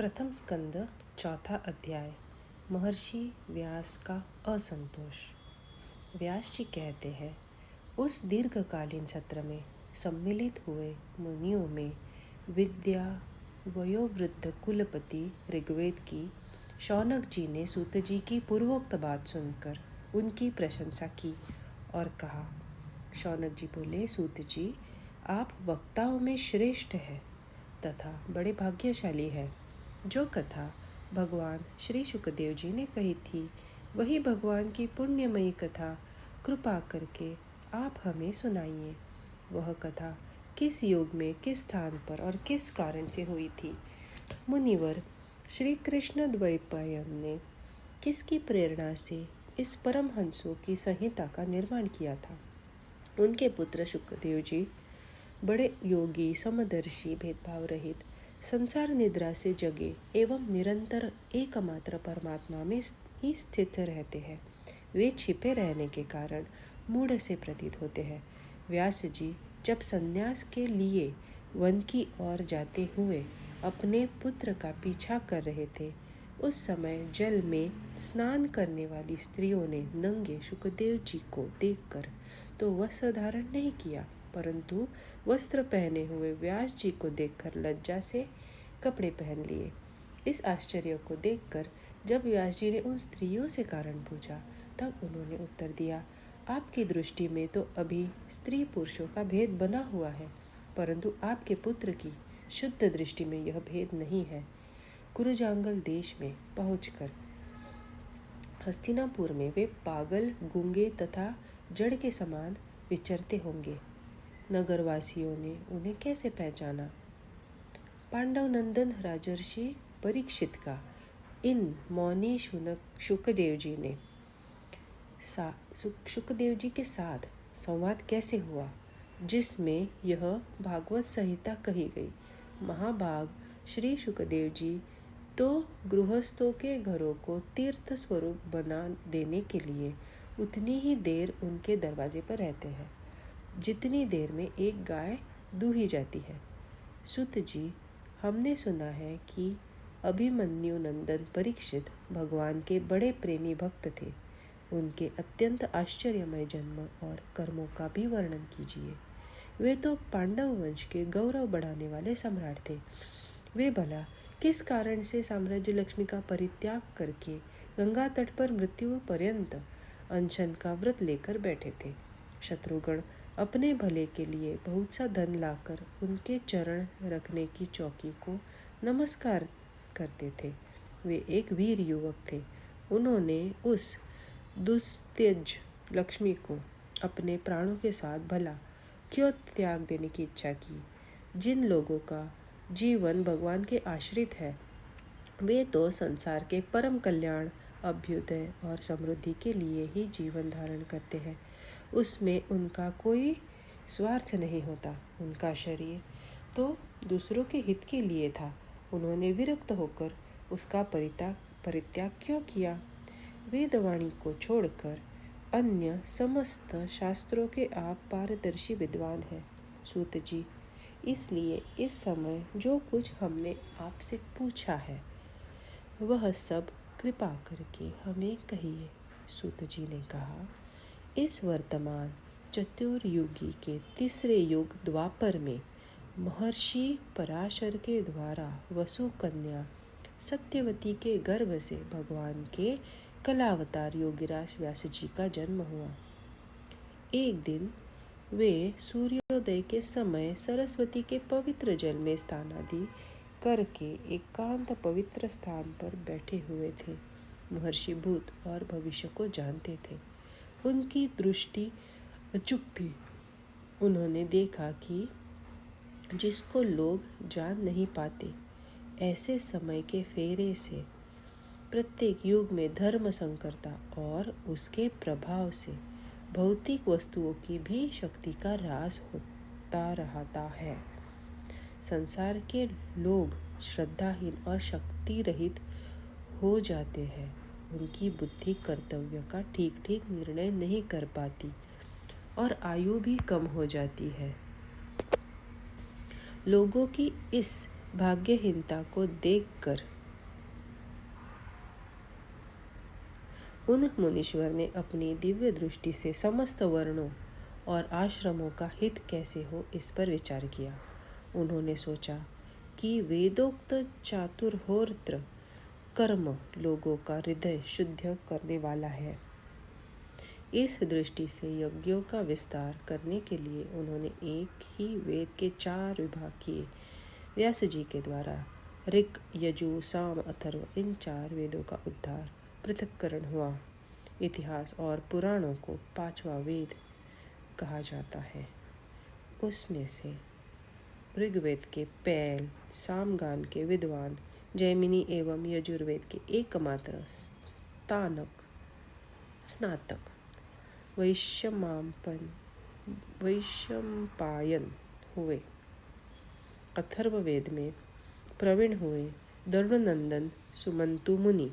प्रथम स्कंद चौथा अध्याय। महर्षि व्यास का असंतोष। व्यास जी कहते हैं, उस दीर्घकालीन सत्र में सम्मिलित हुए मुनियों में विद्या वयोवृद्ध कुलपति ऋग्वेद की शौनक जी ने सूत जी की पूर्वोक्त बात सुनकर उनकी प्रशंसा की और कहा। शौनक जी बोले, सूत जी, आप वक्ताओं में श्रेष्ठ हैं तथा बड़े भाग्यशाली हैं। जो कथा भगवान श्री शुकदेव जी ने कही थी, वही भगवान की पुण्यमयी कथा कृपा करके आप हमें सुनाइए। वह कथा किस युग में, किस स्थान पर और किस कारण से हुई थी? मुनिवर श्री कृष्ण द्वैपायन ने किसकी प्रेरणा से इस परमहंसों की संहिता का निर्माण किया था? उनके पुत्र शुकदेव जी बड़े योगी, समदर्शी, भेदभाव रहित, संसार निद्रा से जगे एवं निरंतर एकमात्र परमात्मा में ही स्थित रहते हैं। वे छिपे रहने के कारण मूढ़ से प्रतीत होते हैं। व्यास जी जब संन्यास के लिए वन की ओर जाते हुए अपने पुत्र का पीछा कर रहे थे, उस समय जल में स्नान करने वाली स्त्रियों ने नंगे शुकदेव जी को देखकर तो वस्त्र धारण नहीं किया, परंतु वस्त्र पहने हुए व्यास जी को देखकर लज्जा से कपड़े पहन लिए। इस आश्चर्य को देखकर जब व्यास जी ने उन स्त्रियों से कारण पूछा, तब उन्होंने उत्तर दिया, आपकी दृष्टि में तो अभी स्त्री पुरुषों का भेद बना हुआ है, परंतु आपके पुत्र की शुद्ध दृष्टि में यह भेद नहीं है। कुरुजांगल देश में पहुंचकर हस्तिनापुर में वे पागल, गूंगे तथा जड़ के समान विचरते होंगे। नगरवासियों ने उन्हें कैसे पहचाना? पांडव नंदन राजर्षि परीक्षित का इन मौनी शुकदेव जी ने शुकदेव जी के साथ संवाद कैसे हुआ, जिसमें यह भागवत संहिता कही गई। महाभाग श्री शुकदेव जी तो गृहस्थों के घरों को तीर्थ स्वरूप बना देने के लिए उतनी ही देर उनके दरवाजे पर रहते हैं जितनी देर में एक गाय दूही जाती है। सुत जी, हमने सुना है कि अभिमन्यु नंदन परीक्षित भगवान के बड़े प्रेमी भक्त थे। उनके अत्यंत आश्चर्यमय जन्म और कर्मों का भी वर्णन कीजिए। वे तो पांडव वंश के गौरव बढ़ाने वाले सम्राट थे। वे भला किस कारण से साम्राज्य लक्ष्मी का परित्याग करके गंगा तट पर मृत्यु पर्यंत अनशन का व्रत लेकर बैठे थे? शत्रुगण अपने भले के लिए बहुत सा धन लाकर उनके चरण रखने की चौकी को नमस्कार करते थे। वे एक वीर युवक थे। उन्होंने उस दुस्त्यज लक्ष्मी को अपने प्राणों के साथ भला क्यों त्याग देने की इच्छा की? जिन लोगों का जीवन भगवान के आश्रित है, वे तो संसार के परम कल्याण, अभ्युदय और समृद्धि के लिए ही जीवन धारण करते हैं। उसमें उनका कोई स्वार्थ नहीं होता। उनका शरीर तो दूसरों के हित के लिए था। उन्होंने विरक्त होकर उसका परित्याग क्यों किया? वेदवाणी को छोड़कर अन्य समस्त शास्त्रों के आप पारदर्शी विद्वान हैं सूत जी, इसलिए इस समय जो कुछ हमने आपसे पूछा है वह सब कृपा करके हमें कहिए। सूत जी ने कहा, इस वर्तमान चतुर्युगी के तीसरे युग द्वापर में महर्षि पराशर के द्वारा वसु कन्या सत्यवती के गर्भ से भगवान के कलावतार योगिराज व्यास जी का जन्म हुआ। एक दिन वे सूर्योदय के समय सरस्वती के पवित्र जल में स्नान आदि करके एकांत पवित्र स्थान पर बैठे हुए थे। महर्षि भूत और भविष्य को जानते थे। उनकी दृष्टि अचूक थी। उन्होंने देखा कि जिसको लोग जान नहीं पाते, ऐसे समय के फेरे से प्रत्येक युग में धर्म संकरता और उसके प्रभाव से भौतिक वस्तुओं की भी शक्ति का ह्रास होता रहता है। संसार के लोग श्रद्धाहीन और शक्ति रहित हो जाते हैं। उनकी बुद्धि कर्तव्य का ठीक ठीक निर्णय नहीं कर पाती और आयु भी कम हो जाती है। लोगों की इस भाग्यहीनता को देखकर उन मुनीश्वर ने अपनी दिव्य दृष्टि से समस्त वर्णों और आश्रमों का हित कैसे हो इस पर विचार किया। उन्होंने सोचा कि वेदोक्त चातुर्होत्र कर्म लोगों का हृदय शुद्ध करने वाला है। इस दृष्टि से यज्ञों का विस्तार करने के लिए उन्होंने एक ही वेद के 4 विभाग किए। व्यास जी के द्वारा ऋक, यजु, साम, अथर्व इन 4 वेदों का उद्धार पृथक्करण हुआ। इतिहास और पुराणों को 5वां वेद कहा जाता है। उसमें से ऋग्वेद के पैल, सामगान के विद्वान, जैमिनी एवं यजुर्वेद के एकमात्र स्नातक वैशंपायन हुए। अथर्ववेद में प्रवीण हुए दरुणनंदन सुमंतु मुनि।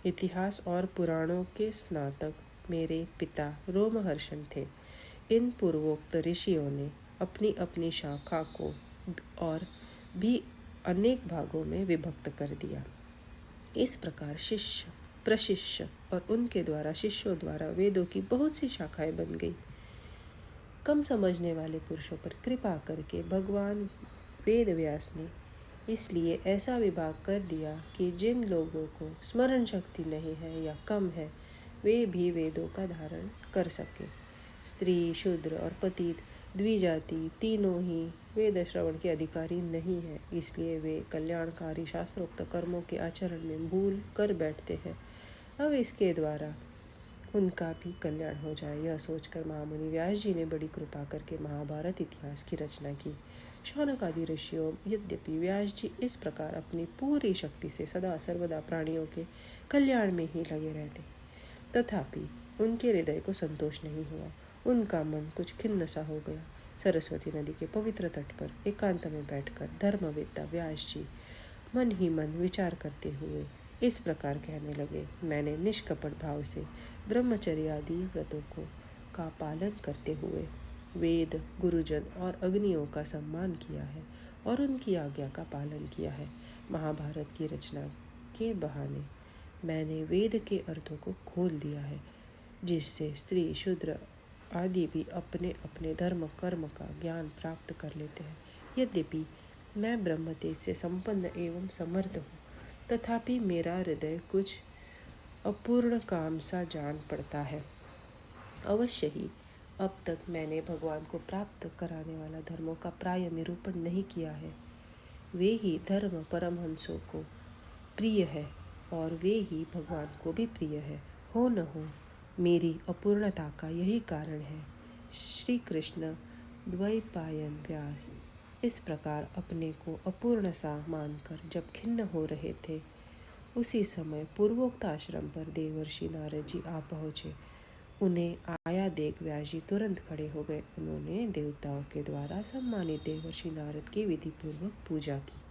इतिहास और पुराणों के स्नातक मेरे पिता रोमहर्षण थे। इन पूर्वोक्त ऋषियों ने अपनी अपनी शाखा को और भी अनेक भागों में विभक्त कर दिया। इस प्रकार शिष्य, प्रशिष्य और उनके द्वारा शिष्यों द्वारा वेदों की बहुत सी शाखाएं बन गई। कम समझने वाले पुरुषों पर कृपा करके भगवान वेद व्यास ने इसलिए ऐसा विभाग कर दिया कि जिन लोगों को स्मरण शक्ति नहीं है या कम है, वे भी वेदों का धारण कर सके। स्त्री, शूद्र और पतित द्विजाति तीनों ही वेद श्रवण के अधिकारी नहीं है, इसलिए वे कल्याणकारी शास्त्रोक्त कर्मों के आचरण में भूल कर बैठते हैं। अब इसके द्वारा उनका भी कल्याण हो जाए, यह सोचकर महामुनि व्यास जी ने बड़ी कृपा करके महाभारत इतिहास की रचना की। शौनक आदि ऋषियों यद्यपि व्यास जी इस प्रकार अपनी पूरी शक्ति से सदा सर्वदा प्राणियों के कल्याण में ही लगे रहते, तथापि उनके हृदय को संतोष नहीं हुआ। उनका मन कुछ खिन्न सा हो गया। सरस्वती नदी के पवित्र तट पर एकांत में बैठकर धर्मवेत्ता व्यास जी मन ही मन विचार करते हुए इस प्रकार कहने लगे, मैंने निष्कपट भाव से ब्रह्मचर्य आदि व्रतों का पालन करते हुए वेद, गुरुजन और अग्नियों का सम्मान किया है और उनकी आज्ञा का पालन किया है। महाभारत की रचना के बहाने मैंने वेद के अर्थों को खोल दिया है, जिससे स्त्री, शूद्र आदि भी अपने अपने धर्म कर्म का ज्ञान प्राप्त कर लेते हैं। यद्यपि मैं ब्रह्म तेज से संपन्न एवं समर्थ हूँ, तथापि मेरा हृदय कुछ अपूर्ण काम सा जान पड़ता है। अवश्य ही अब तक मैंने भगवान को प्राप्त कराने वाला धर्मों का प्राय निरूपण नहीं किया है। वे ही धर्म परमहंसों को प्रिय है और वे ही भगवान को भी प्रिय है। हो न हो मेरी अपूर्णता का यही कारण है। श्री कृष्ण द्वैपायन व्यास इस प्रकार अपने को अपूर्ण सा मानकर जब खिन्न हो रहे थे, उसी समय पूर्वोक्त आश्रम पर देवर्षि नारद जी आ पहुँचे। उन्हें आया देख व्यास जी तुरंत खड़े हो गए। उन्होंने देवताओं के द्वारा सम्मानित देवर्षि नारद की विधिपूर्वक पूजा की।